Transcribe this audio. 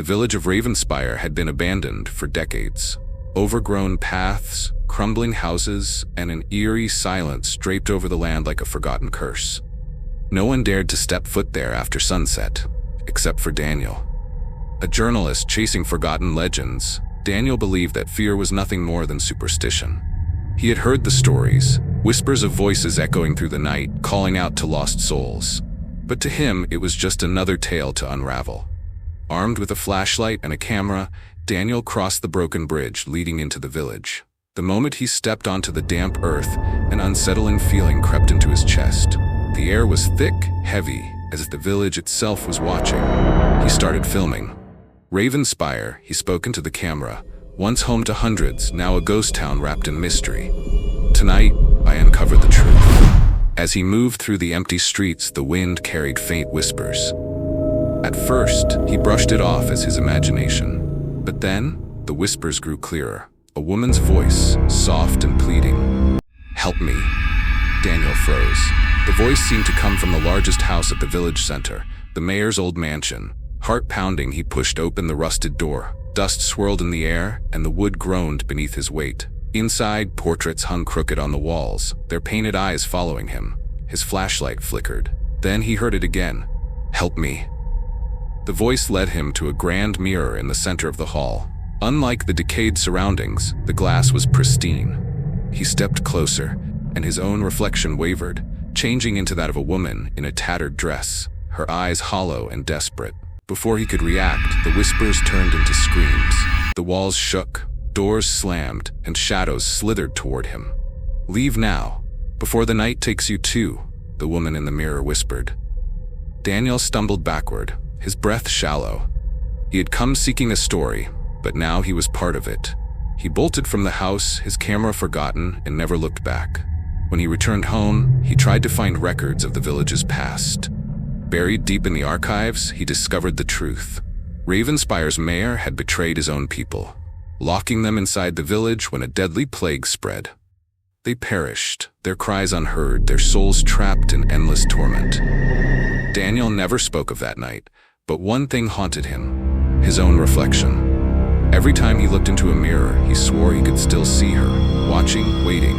The village of Ravenspire had been abandoned for decades. Overgrown paths, crumbling houses, and an eerie silence draped over the land like a forgotten curse. No one dared to step foot there after sunset, except for Daniel. A journalist chasing forgotten legends, Daniel believed that fear was nothing more than superstition. He had heard the stories, whispers of voices echoing through the night, calling out to lost souls. But to him, it was just another tale to unravel. Armed with a flashlight and a camera, Daniel crossed the broken bridge leading into the village. The moment he stepped onto the damp earth, an unsettling feeling crept into his chest. The air was thick, heavy, as if the village itself was watching. He started filming. Ravenspire, he spoke into the camera, once home to hundreds, now a ghost town wrapped in mystery. Tonight, I uncovered the truth. As he moved through the empty streets, the wind carried faint whispers. At first, he brushed it off as his imagination. But then, the whispers grew clearer. A woman's voice, soft and pleading. "Help me." Daniel froze. The voice seemed to come from the largest house at the village center, the mayor's old mansion. Heart pounding, he pushed open the rusted door. Dust swirled in the air, and the wood groaned beneath his weight. Inside, portraits hung crooked on the walls, their painted eyes following him. His flashlight flickered. Then he heard it again. "Help me." The voice led him to a grand mirror in the center of the hall. Unlike the decayed surroundings, the glass was pristine. He stepped closer, and his own reflection wavered, changing into that of a woman in a tattered dress, her eyes hollow and desperate. Before he could react, the whispers turned into screams. The walls shook, doors slammed, and shadows slithered toward him. "Leave now, before the night takes you too," the woman in the mirror whispered. Daniel stumbled backward, his breath shallow. He had come seeking a story, but now he was part of it. He bolted from the house, his camera forgotten, and never looked back. When he returned home, he tried to find records of the village's past. Buried deep in the archives, he discovered the truth. Ravenspire's mayor had betrayed his own people, locking them inside the village when a deadly plague spread. They perished, their cries unheard, their souls trapped in endless torment. Daniel never spoke of that night, but one thing haunted him: his own reflection. Every time he looked into a mirror, he swore he could still see her, watching, waiting.